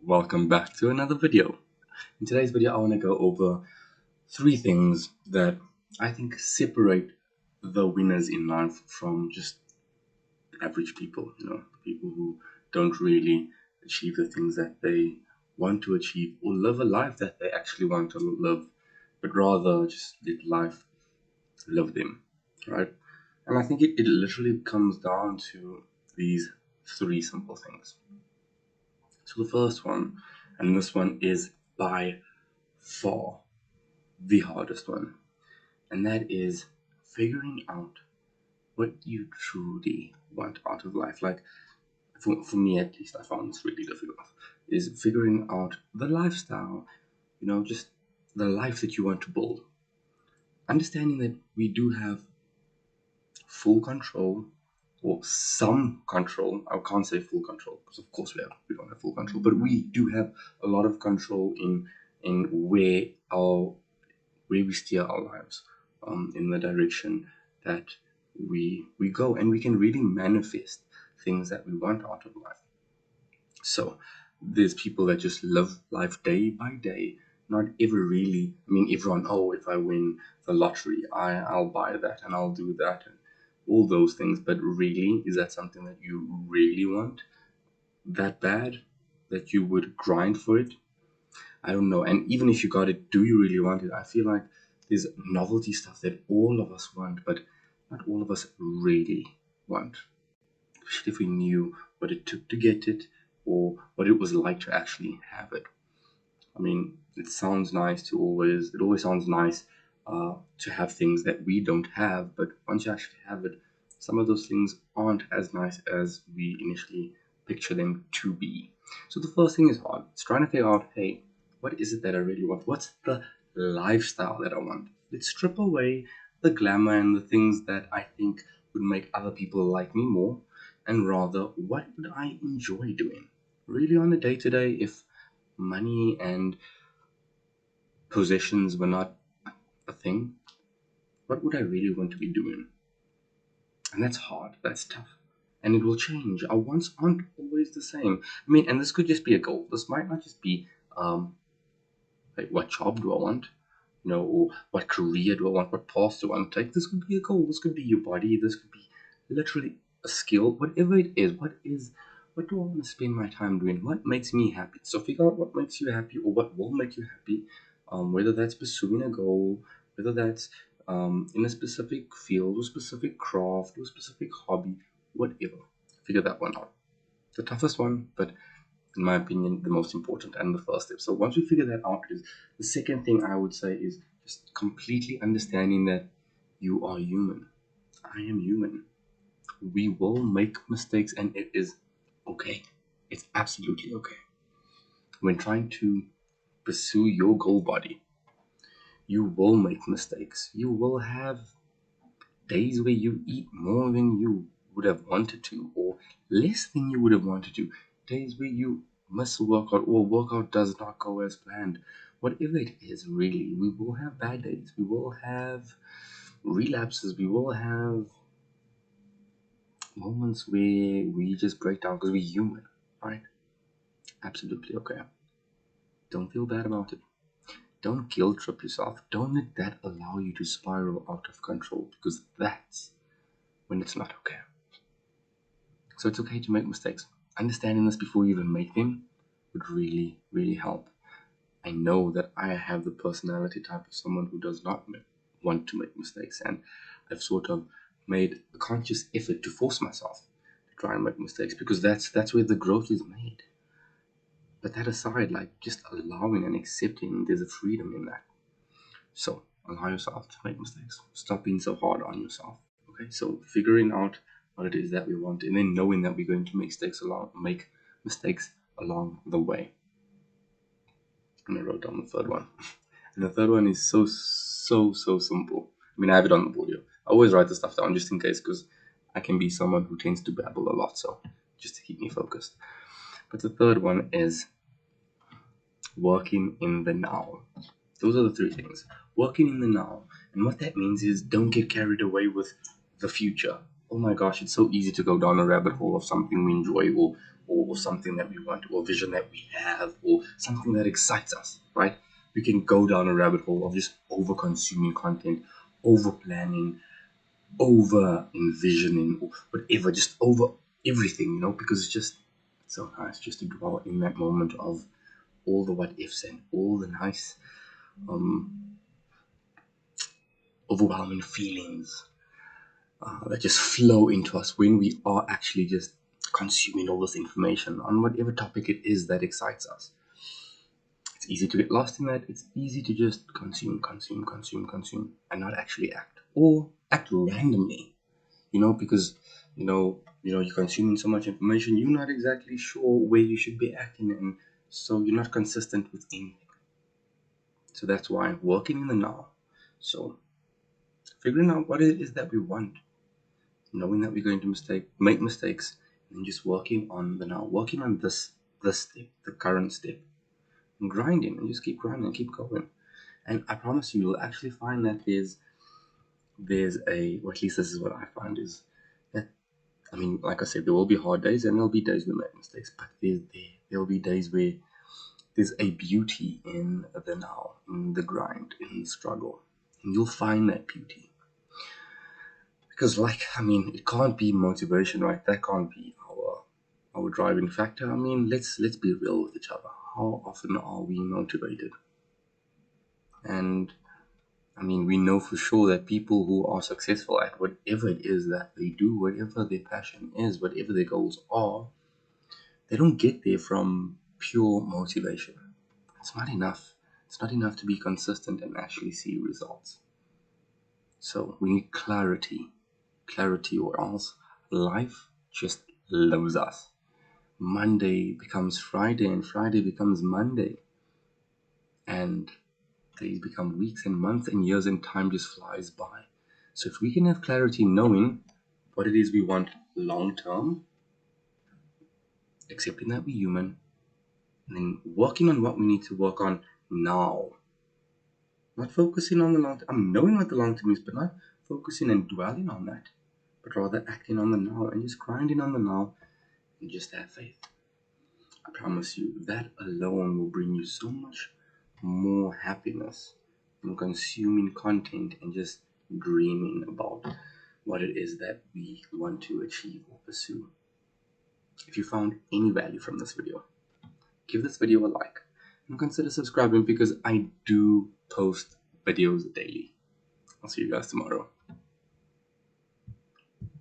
Welcome back to another video. In today's video, I want to go over three things that I think separate the winners in life from just average people, people who don't really achieve the things that they want to achieve or live a life that they actually want to live, but rather just let life live them, right? And I think it literally comes down to these three simple things. So the first one, and this one is by far the hardest one, and that is figuring out what you truly want out of life. Like for me at least, I found this really difficult. Is figuring out the lifestyle, just the life that you want to build. Understanding that we do have full control or some control. I can't say full control because of course we don't have full control, but we do have a lot of control in where we steer our lives, in the direction that we go, and we can really manifest things that we want out of life. So there's people that just live life day by day, not ever really. I mean, everyone, oh, if I win the lottery, I'll buy that and I'll do that and all those things. But really, is that something that you really want that bad that you would grind for it? I don't know. And even if you got it, do you really want it? I feel like there's novelty stuff that all of us want, but not all of us really want. Especially if we knew what it took to get it or what it was like to actually have it. I mean, it always sounds nice to have things that we don't have, but once you actually have it, some of those things aren't as nice as we initially picture them to be. So the first thing is hard. It's trying to figure out, hey, what is it that I really want? What's the lifestyle that I want? Let's strip away the glamour and the things that I think would make other people like me more, and rather, what would I enjoy doing? Really on a day to day, if money and possessions were not a thing, what would I really want to be doing? And that's hard, that's tough. And it will change. Our wants aren't always the same. I mean, and this could just be a goal. This might not just be like what job do I want? Or what career do I want? What path do I want to take? This could be a goal. This could be your body. This could be literally a skill. Whatever it is, what do I want to spend my time doing? What makes me happy? So figure out what makes you happy or what will make you happy. Whether that's pursuing a goal, whether that's in a specific field or specific craft or specific hobby, whatever. Figure that one out. The toughest one, but in my opinion, the most important and the first step. So once we figure that out, is the second thing I would say is just completely understanding that you are human. I am human. We will make mistakes, and it is okay. It's absolutely okay. When trying to pursue your goal body, you will make mistakes. You will have days where you eat more than you would have wanted to, or less than you would have wanted to. Days where you miss a workout or a workout does not go as planned. Whatever it is, really, we will have bad days. We will have relapses. We will have moments where we just break down because we're human, right? Absolutely okay. Don't feel bad about it. Don't guilt trip yourself. Don't let that allow you to spiral out of control, because that's when it's not okay. So it's okay to make mistakes. Understanding this before you even make them would really, really help. I know that I have the personality type of someone who does not want to make mistakes, and I've sort of made a conscious effort to force myself to try and make mistakes, because that's where the growth is made. But that aside, like just allowing and accepting, there's a freedom in that. So allow yourself to make mistakes. Stop being so hard on yourself. Okay, so figuring out what it is that we want, and then knowing that we're going to make mistakes along the way. And I wrote down the third one. And the third one is so simple. I mean, I have it on the board here. I always write the stuff down just in case, because I can be someone who tends to babble a lot, so just to keep me focused. But the third one is working in the now. Those are the three things. Working in the now. And what that means is don't get carried away with the future. oh my gosh, it's so easy to go down a rabbit hole of something we enjoy, or something that we want, or a vision that we have, or something that excites us, right? We can go down a rabbit hole of just over consuming content, over planning, over envisioning, or whatever, just over everything, because it's just so nice just to dwell in that moment of all the what ifs and all the nice, um, overwhelming feelings that just flow into us when we are actually just consuming all this information on whatever topic it is that excites us. It's easy to get lost in that. It's easy to just consume, and not actually act, or act randomly. Because you're consuming so much information, you're not exactly sure where you should be acting, and so you're not consistent with anything. So that's why working in the now. So figuring out what it is that we want, knowing that we're going to make mistakes, and just working on the now, working on this step, the current step, and grinding, and just keep grinding and keep going. And I promise you'll actually find that there's or at least this is what I find, is that, I mean, like I said, there will be hard days and there'll be days we make mistakes, but there'll be days where there's a beauty in the now, in the grind, in the struggle, and you'll find that beauty. Because, it can't be motivation, right? That can't be our driving factor. I mean, let's be real with each other. How often are we motivated? And I mean, we know for sure that people who are successful at whatever it is that they do, whatever their passion is, whatever their goals are, they don't get there from pure motivation. It's not enough. It's not enough to be consistent and actually see results. So we need clarity, or else life just loves us. Monday becomes Friday, and Friday becomes Monday, and days become weeks and months and years, and time just flies by. So if we can have clarity knowing what it is we want long term, accepting that we're human, and then working on what we need to work on now. Not focusing on the long term, knowing what the long term is, but not focusing and dwelling on that, but rather acting on the now and just grinding on the now, and just have faith. I promise you, that alone will bring you so much more happiness than consuming content and just dreaming about what it is that we want to achieve or pursue. If you found any value from this video, give this video a like and consider subscribing, because I do post videos daily. I'll see you guys tomorrow.